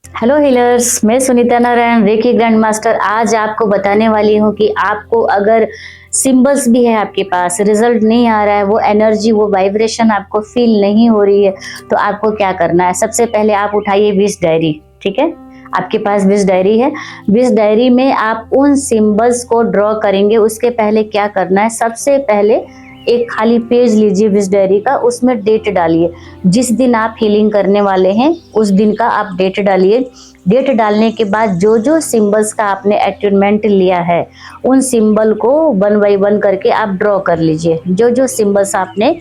Hello healers, मैं Sunita Narayan reiki grand master. आज आपको बताने वाली हूँ कि आपको अगर सिंबल्स भी है आपके पास, रिजल्ट नहीं आ रहा है, वो एनर्जी वो वाइब्रेशन आपको फील नहीं हो रही है, तो आपको क्या करना है। सबसे पहले आप उठाइए विश डायरी। ठीक है, आपके पास विश डायरी है। विश डायरी में आप उन सिंबल्स को ड्रॉ करेंगे। उसके पहले क्या करना है, सबसे पहले एक खाली पेज लीजिए विश डायरी का, उसमें डेट डालिए। जिस दिन आप हीलिंग करने वाले हैं उस दिन का आप डेट डालिए। डेट डालने के बाद जो जो सिंबल्स का आपने अटैचमेंट लिया है उन सिंबल को वन बाई वन करके आप ड्रॉ कर लीजिए। जो जो सिंबल्स आपने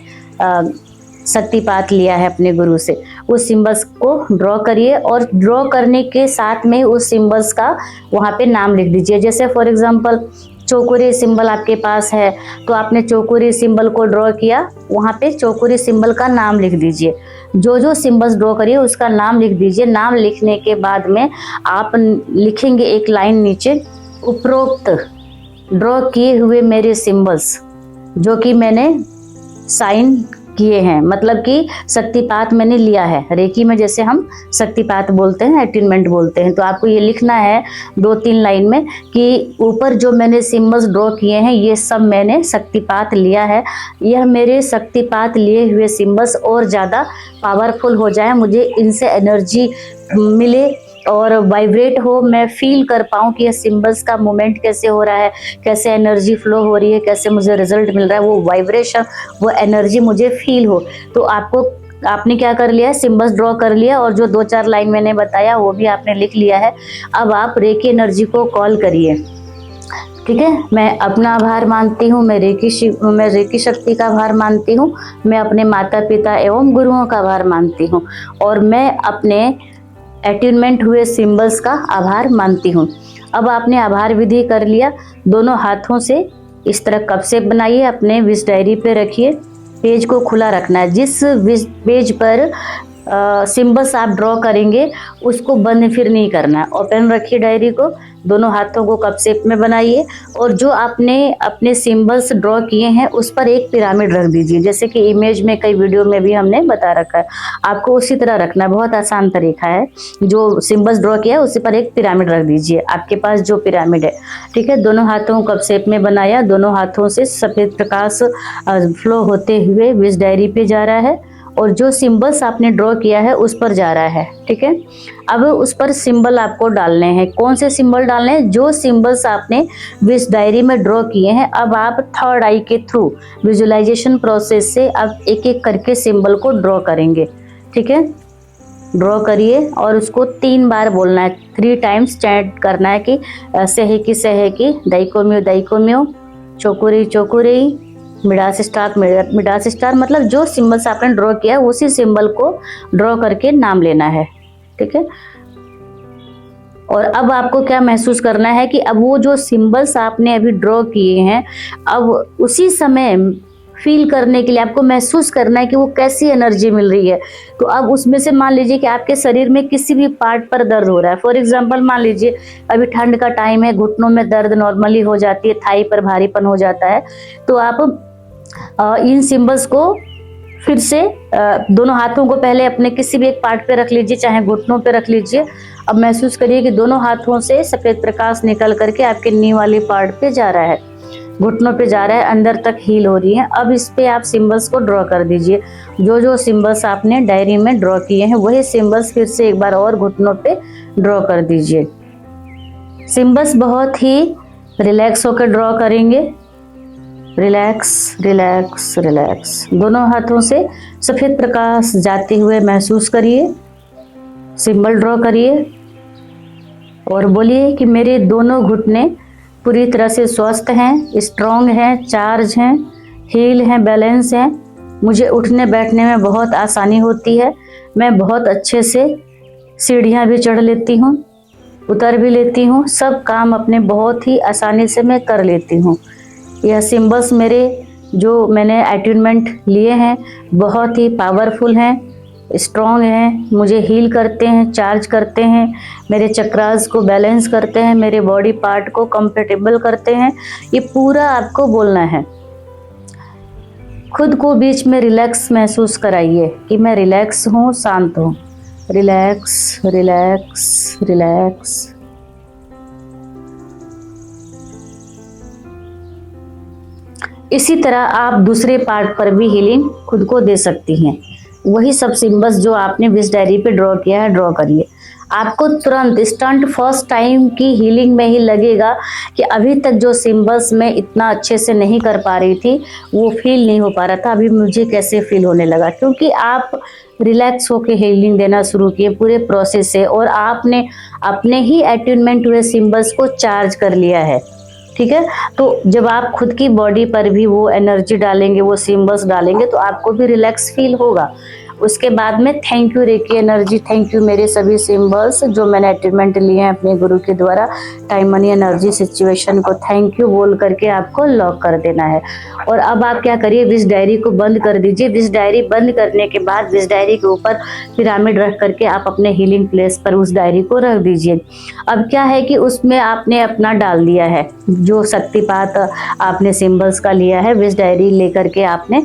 शक्तिपात लिया है अपने गुरु से, उस सिंबल्स को ड्रॉ करिए और ड्रॉ करने के साथ में उस सिंबल्स का वहाँ पे नाम लिख दीजिए। जैसे फॉर एग्जांपल चौकोरी सिंबल आपके पास है तो आपने चौकोरी सिंबल को ड्रॉ किया, वहाँ पे चौकोरी सिंबल का नाम लिख दीजिए। जो जो सिंबल्स ड्रॉ करिए उसका नाम लिख दीजिए। नाम लिखने के बाद में आप लिखेंगे एक लाइन नीचे, उपरोक्त ड्रॉ किए हुए मेरे सिंबल्स जो कि मैंने साइन किए हैं, मतलब कि शक्तिपात मैंने लिया है। रेकी में जैसे हम शक्तिपात बोलते हैं, अटैचमेंट बोलते हैं, तो आपको ये लिखना है 2-3 लाइन में कि ऊपर जो मैंने सिंबल्स ड्रॉ किए हैं ये सब मैंने शक्तिपात लिया है। यह मेरे शक्तिपात लिए हुए सिंबल्स और ज़्यादा पावरफुल हो जाए, मुझे इनसे एनर्जी मिले और वाइब्रेट हो, मैं फील कर पाऊँ कि ये सिंबल्स का मूवमेंट कैसे हो रहा है, कैसे एनर्जी फ्लो हो रही है, कैसे मुझे रिजल्ट मिल रहा है, वो वाइब्रेशन वो एनर्जी मुझे फील हो। तो आपने क्या कर लिया है, सिंबल्स ड्रॉ कर लिया और जो 2-4 लाइन मैंने बताया वो भी आपने लिख लिया है। अब आप रेकी एनर्जी को कॉल करिए। ठीक है, मैं अपना आभार मानती हूँ, मैं रेकी शक्ति का आभार मानती हूँ, मैं अपने माता पिता एवं गुरुओं का आभार मानती हूँ और मैं अपने अटैचमेंट हुए सिंबल्स का आभार मानती हूँ। अब आपने आभार विधि कर लिया। दोनों हाथों से इस तरह कप शेप बनाइए, अपने विश डायरी पे रखिए। पेज को खुला रखना है। जिस विश पेज पर सिंबल्स आप ड्रॉ करेंगे उसको बंद फिर नहीं करना है। ओपन रखिए डायरी को, दोनों हाथों को कप शेप में बनाइए और जो आपने अपने सिंबल्स ड्रॉ किए हैं उस पर एक पिरामिड रख दीजिए, जैसे कि इमेज में कई वीडियो में भी हमने बता रखा है। आपको उसी तरह रखना है, बहुत आसान तरीका है। जो सिंबल्स ड्रॉ किया है उसी पर एक पिरामिड रख दीजिए, आपके पास जो पिरामिड है। ठीक है, दोनों हाथों को कप शेप में बनाया, दोनों हाथों से सफेद प्रकाश फ्लो होते हुए विश डायरी पे जा रहा है और जो सिंबल्स आपने ड्रॉ किया है उस पर जा रहा है। ठीक है, अब उस पर सिंबल आपको डालने हैं। कौन से सिंबल डालने हैं, जो सिंबल्स आपने विश डायरी में ड्रॉ किए हैं। अब आप थर्ड आई के थ्रू विजुअलाइजेशन प्रोसेस से अब एक एक करके सिंबल को ड्रॉ करेंगे। ठीक है, ड्रॉ करिए और उसको 3 बार बोलना है, 3 टाइम्स चैंट करना है कि सहेकी दाइकोम्यो, चोकुरी चोकुरी, मिडास स्टार, मतलब जो सिंबल्स आपने ड्रॉ किया है उसी सिंबल को ड्रॉ करके नाम लेना है। ठीक है, और अब आपको क्या महसूस करना है कि अब वो जो सिंबल्स आपने अभी ड्रॉ किए हैं, अब उसी समय फील करने के लिए आपको महसूस करना है कि वो कैसी एनर्जी मिल रही है। तो अब उसमें से मान लीजिए कि आपके शरीर में किसी भी पार्ट पर दर्द हो रहा है। फॉर एग्जांपल मान लीजिए अभी ठंड का टाइम है, घुटनों में दर्द नॉर्मली हो जाती है, थाई पर भारीपन हो जाता है, तो आप इन सिंबल्स को फिर से दोनों हाथों को पहले अपने किसी भी एक पार्ट पे रख लीजिए, चाहे घुटनों पे रख लीजिए। अब महसूस करिए कि दोनों हाथों से सफेद प्रकाश निकल करके आपके नी वाले पार्ट पे जा रहा है, घुटनों पे जा रहा है, अंदर तक हील हो रही है। अब इस पे आप सिंबल्स को ड्रॉ कर दीजिए। जो जो सिंबल्स आपने डायरी में ड्रॉ किए हैं वही सिंबल्स फिर से एक बार और घुटनों पे ड्रॉ कर दीजिए। सिंबल्स बहुत ही रिलैक्स होकर ड्रॉ करेंगे। Relax relax relax. दोनों हाथों से सफेद प्रकाश जाते हुए महसूस करिए। सिंबल ड्रॉ करिए और बोलिए कि मेरे दोनों घुटने पूरी तरह से स्वस्थ हैं, स्ट्रॉन्ग हैं, चार्ज हैं, हील हैं, बैलेंस हैं। मुझे उठने बैठने में बहुत आसानी होती है। मैं बहुत अच्छे से सीढ़ियाँ भी चढ़ लेती हूँ, उतर भी लेती हूँ, सब काम अपने बहुत ही आसानी से मैं कर लेती हूँ। यह सिंबल्स मेरे जो मैंने अटैचमेंट लिए हैं बहुत ही पावरफुल हैं, स्ट्रॉन्ग हैं, मुझे हील करते हैं, चार्ज करते हैं, मेरे चक्रास को बैलेंस करते हैं, मेरे बॉडी पार्ट को कंफर्टेबल करते हैं। ये पूरा आपको बोलना है। खुद को बीच में रिलैक्स महसूस कराइए कि मैं रिलैक्स हूँ, शांत हूँ। Relax relax relax. इसी तरह आप दूसरे पार्ट पर भी हीलिंग खुद को दे सकती हैं। वही सब सिंबल्स जो आपने विश डायरी पे ड्रॉ किया है, ड्रॉ करिए। आपको तुरंत इंस्टेंट फर्स्ट टाइम की हीलिंग में ही लगेगा कि अभी तक जो सिंबल्स मैं इतना अच्छे से नहीं कर पा रही थी, वो फील नहीं हो पा रहा था, अभी मुझे कैसे फील होने लगा, क्योंकि आप रिलैक्स होके हीलिंग देना शुरू किए पूरे प्रोसेस से, और आपने अपने ही अट्यूनमेंट हुए सिंबल्स को चार्ज कर लिया है। ठीक है, तो जब आप खुद की बॉडी पर भी वो एनर्जी डालेंगे, वो सिंबल्स डालेंगे, तो आपको भी रिलैक्स फील होगा। उसके बाद में thank you reiki energy, thank you मेरे सभी सिंबल्स जो मैंने अटेनमेंट लिए हैं अपने गुरु के द्वारा, टाइम मनी एनर्जी सिचुएशन को थैंक यू बोल करके आपको लॉक कर देना है। और अब आप क्या करिए, विश डायरी को बंद कर दीजिए। विश डायरी बंद करने के बाद विश डायरी के ऊपर पिरामिड रख करके आप अपने हीलिंग प्लेस पर उस डायरी को रख दीजिए। अब क्या है कि उसमें आपने अपना डाल दिया है, जो शक्तिपात आपने सिंबल्स का लिया है, विश डायरी लेकर के आपने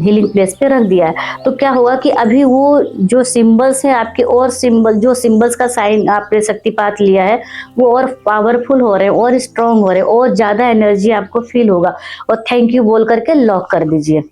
हीलिंग प्लेस पे रख दिया है। तो क्या होगा कि अभी वो जो सिंबल्स है आपके, और सिंबल जो सिंबल्स का साइन आपने शक्तिपात लिया है, वो और पावरफुल हो रहे हैं, और स्ट्रांग हो रहे हैं, और ज्यादा एनर्जी आपको फील होगा। और थैंक यू बोल करके लॉक कर दीजिए।